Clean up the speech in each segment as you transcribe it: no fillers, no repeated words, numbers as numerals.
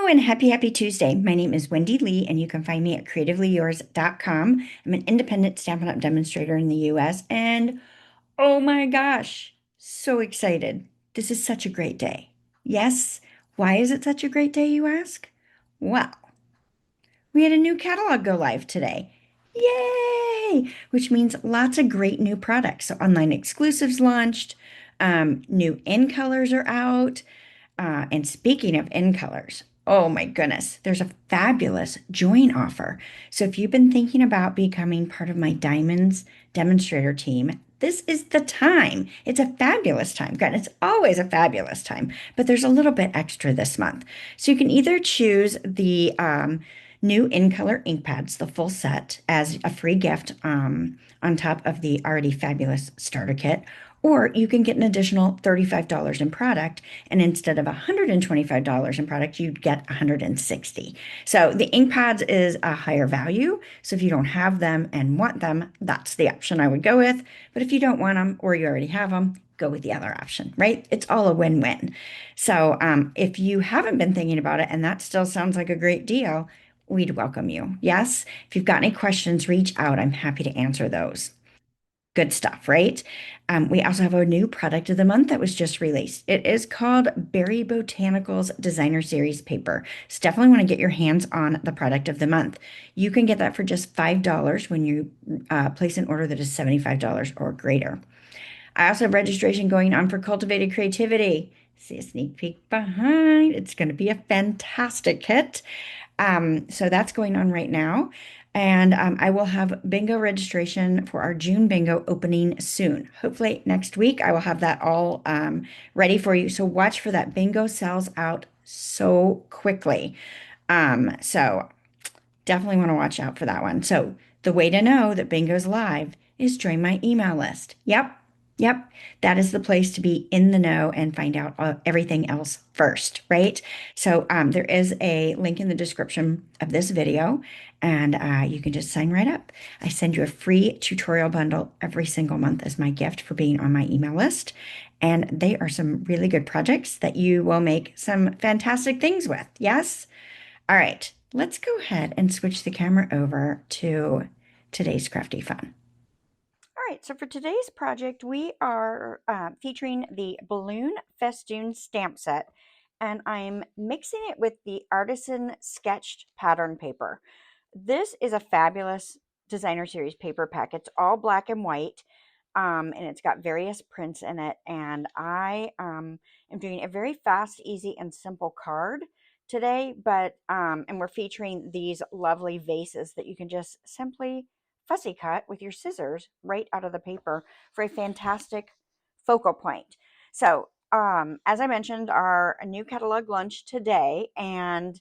And happy Tuesday. My name is Wendy Lee, and you can find me at CreativeLeeYours.com. I'm an independent Stampin' Up! Demonstrator in the US, and oh my gosh, so excited. This is such a great day. Yes, why is it such a great day, you ask? Well, we had a new catalog go live today. Yay! Which means lots of great new products. So online exclusives launched, new in colors are out. And speaking of in colors, oh my goodness, there's a fabulous join offer. So if you've been thinking about becoming part of my Diamonds demonstrator team, this is the time. It's a fabulous time. God, it's always a fabulous time, but there's a little bit extra this month. So you can either choose the new in color ink pads, the full set, as a free gift on top of the already fabulous starter kit, or you can get an additional $35 in product, and instead of $125 in product, you'd get $160. So the ink pads is a higher value. So if you don't have them and want them, that's the option I would go with. But if you don't want them or you already have them, go with the other option, right? It's all a win-win. So if you haven't been thinking about it and that still sounds like a great deal, we'd welcome you. Yes, if you've got any questions, reach out. I'm happy to answer those. Good stuff, right? We also have a new product of the month that was just released. It is called Berry Botanicals Designer Series Paper. So definitely want to get your hands on the product of the month. You can get that for just $5 when you place an order that is $75 or greater. I also have registration going on for Cultivated Creativity. See a sneak peek behind. It's going to be a fantastic kit. So that's going on right now. And I will have bingo registration for our June bingo opening soon. Hopefully next week I will have that all ready for you. So watch for that. Bingo sells out so quickly. So definitely want to watch out for that one. So the way to know that bingo's live is join my email list. Yep. That is the place to be in the know and find out everything else first, right? So there is a link in the description of this video, and you can just sign right up. I send you a free tutorial bundle every single month as my gift for being on my email list. And they are some really good projects that you will make some fantastic things with. Yes? All right, let's go ahead and switch the camera over to today's crafty fun. All right, so for today's project, we are featuring the Balloon Festoon stamp set, and I'm mixing it with the Artisan Sketched pattern paper. This is a fabulous designer series paper pack. It's all black and white, and it's got various prints in it, and I am doing a very fast, easy, and simple card today, but and we're featuring these lovely vases that you can just simply fussy cut with your scissors right out of the paper for a fantastic focal point. So as I mentioned, our new catalog launched today, and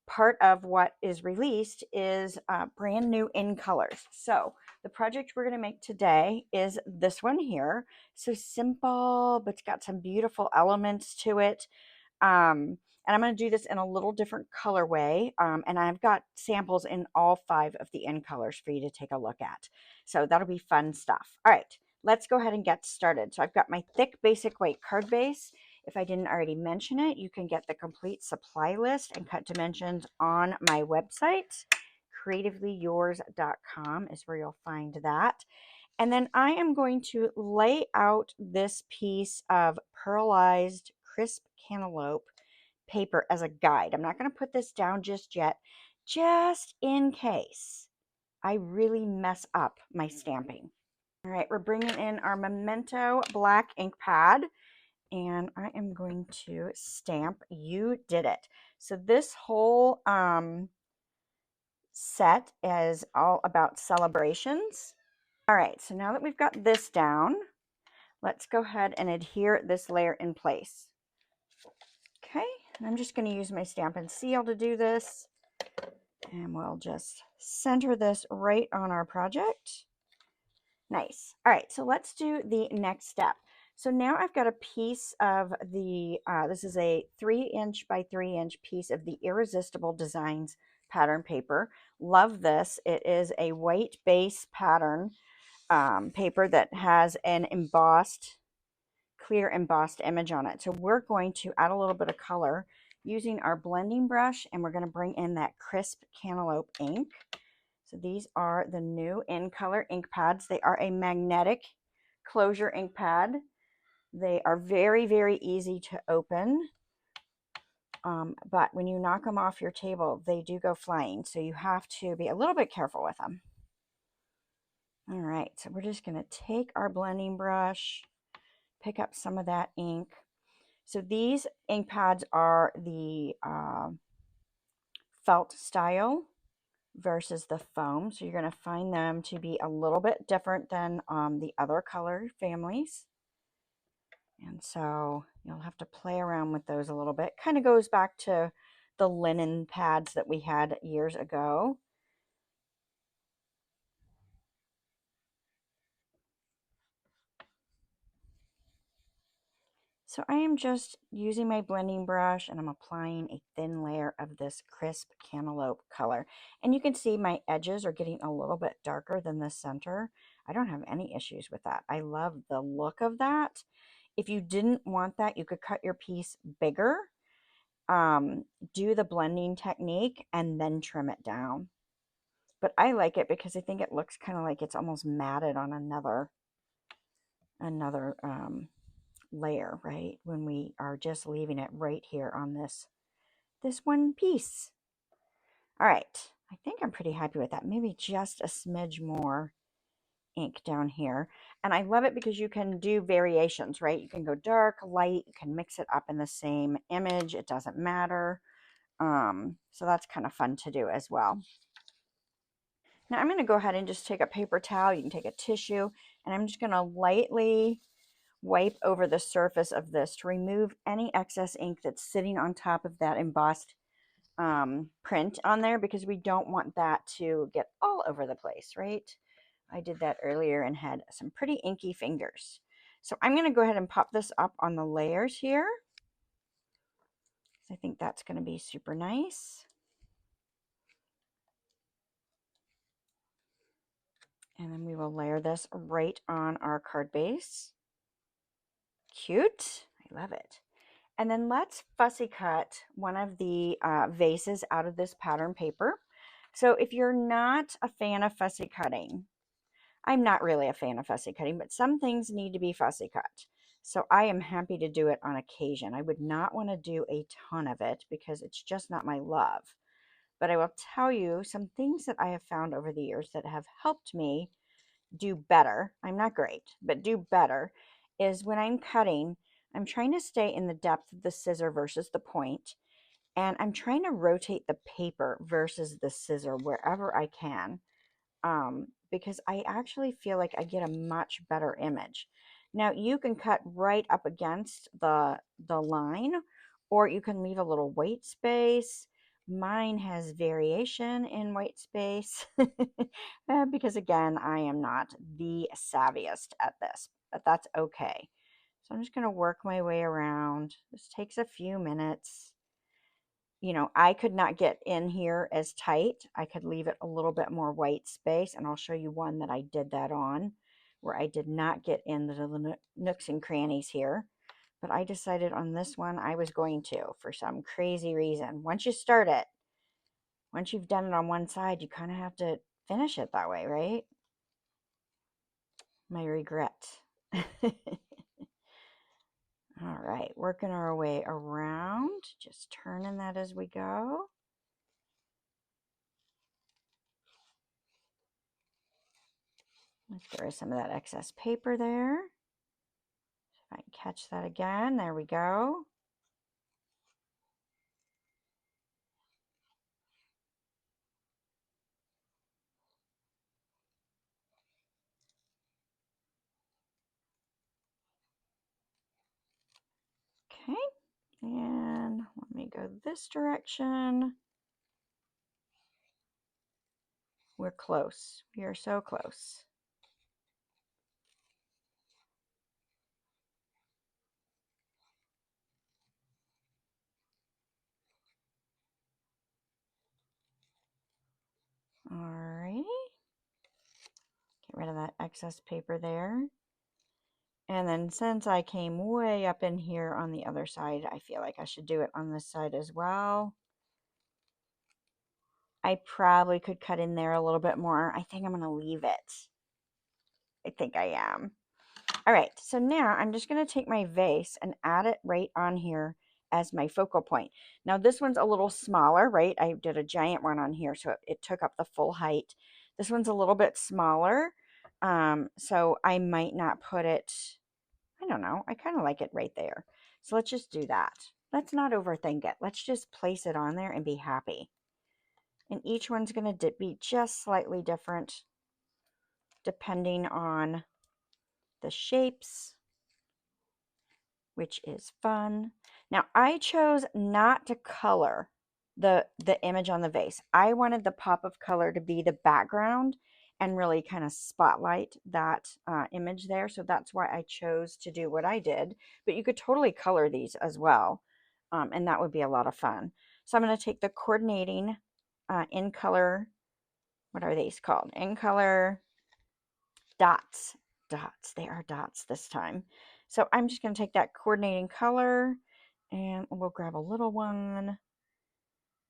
part of what is released is brand new in colors. So the project we're going to make today is this one here. So simple, but it's got some beautiful elements to it. And I'm going to do this in a little different colorway. And I've got samples in all 5 of the in colors for you to take a look at. So that'll be fun stuff. All right, let's go ahead and get started. So I've got my thick basic white card base. If I didn't already mention it, you can get the complete supply list and cut dimensions on my website. CreativeLeeYours.com is where you'll find that. And then I am going to lay out this piece of pearlized crisp cantaloupe paper as a guide. I'm not going to put this down just yet, just in case I really mess up my stamping. All right, we're bringing in our Memento black ink pad, and I am going to stamp You Did It. So this whole set is all about celebrations. All right, so now that we've got this down, let's go ahead and adhere this layer in place. Okay, and I'm just going to use my Stampin' Seal to do this, and we'll just center this right on our project. Nice. All right, so let's do the next step. So now I've got a piece of the, this is a 3" by 3" piece of the Irresistible Designs pattern paper. Love this. It is a white base pattern paper that has an embossed, clear embossed image on it. So we're going to add a little bit of color using our blending brush, and we're going to bring in that crisp cantaloupe ink. So these are the new In Color ink pads. They are a magnetic closure ink pad. They are very, very easy to open. But when you knock them off your table, they do go flying. So you have to be a little bit careful with them. All right, so we're just going to take our blending brush, pick up some of that ink. So these ink pads are the felt style versus the foam. So you're going to find them to be a little bit different than the other color families. And so you'll have to play around with those a little bit. Kind of goes back to the linen pads that we had years ago. So I am just using my blending brush and I'm applying a thin layer of this crisp cantaloupe color. And you can see my edges are getting a little bit darker than the center. I don't have any issues with that. I love the look of that. If you didn't want that, you could cut your piece bigger, do the blending technique, and then trim it down. But I like it because I think it looks kind of like it's almost matted on another layer, right? When we are just leaving it right here on this one piece. All right, I think I'm pretty happy with that. Maybe just a smidge more ink down here. And I love it because you can do variations, right? You can go dark, light, you can mix it up in the same image. It doesn't matter. So that's kind of fun to do as well. Now I'm going to go ahead and just take a paper towel. You can take a tissue, and I'm just going to lightly wipe over the surface of this to remove any excess ink that's sitting on top of that embossed print on there, because we don't want that to get all over the place, right? I did that earlier and had some pretty inky fingers. So I'm going to go ahead and pop this up on the layers here. I think that's going to be super nice. And then we will layer this right on our card base. Cute. I love it. And then let's fussy cut one of the vases out of this pattern paper. So if you're not a fan of fussy cutting, I'm not really a fan of fussy cutting, but some things need to be fussy cut. So I am happy to do it on occasion. I would not want to do a ton of it because it's just not my love. But I will tell you some things that I have found over the years that have helped me do better. I'm not great, but do better is when I'm cutting, I'm trying to stay in the depth of the scissor versus the point, and I'm trying to rotate the paper versus the scissor wherever I can, because I actually feel like I get a much better image. Now you can cut right up against the line, or you can leave a little white space. Mine has variation in white space because again, I am not the savviest at this, but that's okay. So I'm just going to work my way around. This takes a few minutes. You know, I could not get in here as tight. I could leave it a little bit more white space, and I'll show you one that I did that on, where I did not get in the nooks and crannies here. But I decided on this one I was going to, for some crazy reason. Once you start it, once you've done it on one side, you kind of have to finish it that way, right? My regret. All right, working our way around, just turning that as we go. Let's get rid of some of that excess paper there. If I can catch that again, there we go. Okay, and let me go this direction. We're close. We are so close. All right. Get rid of that excess paper there. And then since I came way up in here on the other side, I feel like I should do it on this side as well. I probably could cut in there a little bit more. I think I'm going to leave it. I think I am. All right, so now I'm just going to take my vase and add it right on here as my focal point. Now this one's a little smaller, right? I did a giant one on here, so it took up the full height. This one's a little bit smaller, so I might not put it, I don't know, I kind of like it right there. So let's just do that. Let's not overthink it. Let's just place it on there and be happy. And each one's going to be just slightly different depending on the shapes, which is fun. Now I chose not to color the image on the vase. I wanted the pop of color to be the background and really kind of spotlight that image there. So that's why I chose to do what I did. But you could totally color these as well. And that would be a lot of fun. So I'm going to take the coordinating in color, what are these called? In color dots. Dots. They are dots this time. So I'm just going to take that coordinating color and we'll grab a little one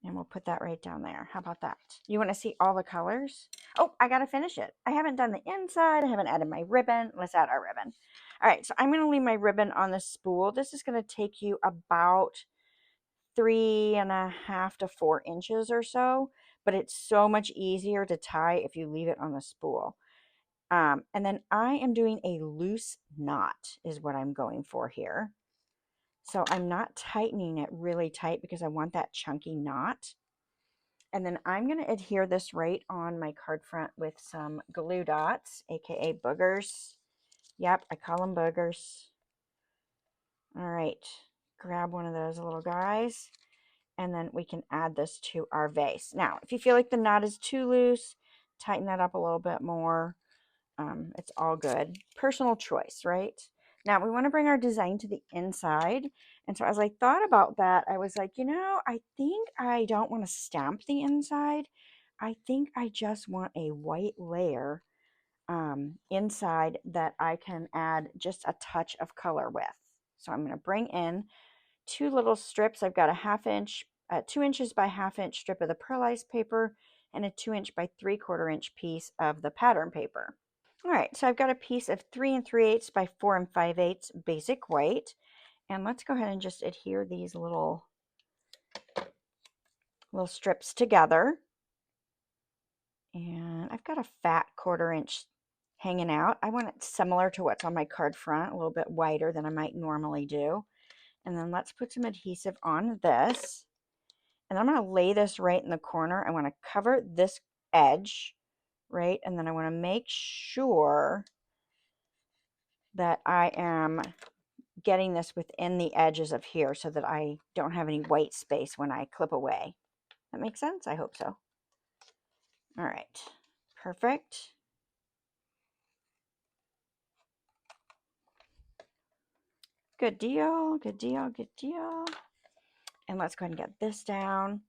and we'll put that right down there. How about that? You want to see all the colors? Oh, I got to finish it. I haven't done the inside. I haven't added my ribbon. Let's add our ribbon. All right, so I'm going to leave my ribbon on the spool. This is going to take you about 3.5 to 4 inches or so, but it's so much easier to tie if you leave it on the spool. And then I am doing a loose knot is what I'm going for here. So I'm not tightening it really tight because I want that chunky knot. And then I'm going to adhere this right on my card front with some glue dots, aka boogers. Yep, I call them boogers. All right, grab one of those little guys, and then we can add this to our vase. Now, if you feel like the knot is too loose, tighten that up a little bit more. It's all good. Personal choice, right? Now we want to bring our design to the inside. And so as I thought about that, I was like, you know, I think I don't want to stamp the inside. I think I just want a white layer inside that I can add just a touch of color with. So I'm going to bring in 2 little strips. I've got a 1/2 inch, 2 inches by 1/2 inch strip of the pearlized paper and a 2 inch by 3/4 inch piece of the pattern paper. All right, so I've got a piece of 3 3/8 by 4 5/8 basic white. And let's go ahead and just adhere these little strips together. And I've got a fat 1/4 inch hanging out. I want it similar to what's on my card front, a little bit wider than I might normally do. And then let's put some adhesive on this. And I'm going to lay this right in the corner. I want to cover this edge, right? And then I want to make sure that I am getting this within the edges of here so that I don't have any white space when I clip away. That makes sense? I hope so. All right, perfect. Good deal, good deal, good deal. And let's go ahead and get this down.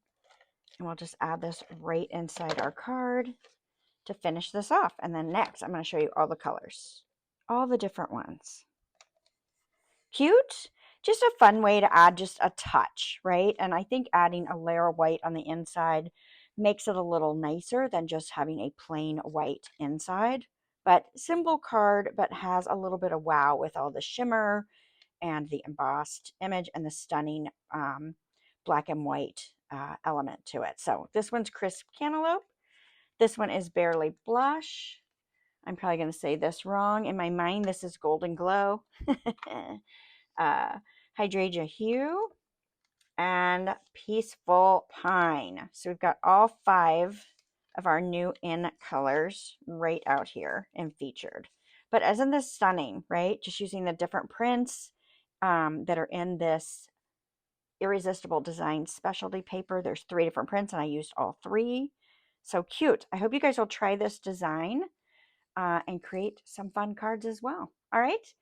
And we'll just add this right inside our card to finish this off. And then next, I'm going to show you all the colors, all the different ones. Cute. Just a fun way to add just a touch, right? And I think adding a layer of white on the inside makes it a little nicer than just having a plain white inside. But simple card, but has a little bit of wow with all the shimmer and the embossed image and the stunning black and white element to it. So this one's Crisp Cantaloupe. This one is Barely Blush. I'm probably going to say this wrong. In my mind, this is Golden Glow. Hydrangea Hue, and Peaceful Pine. So we've got all 5 of our new in colors right out here and featured. But isn't this stunning, right? Just using the different prints that are in this Irresistible Design specialty paper. There's 3 different prints and I used all 3. So cute. I hope you guys will try this design and create some fun cards as well. All right.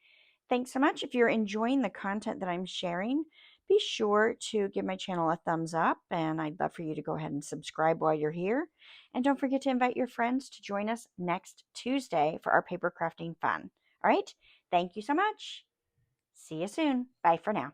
Thanks so much. If you're enjoying the content that I'm sharing, be sure to give my channel a thumbs up, and I'd love for you to go ahead and subscribe while you're here. And don't forget to invite your friends to join us next Tuesday for our paper crafting fun. All right. Thank you so much. See you soon. Bye for now.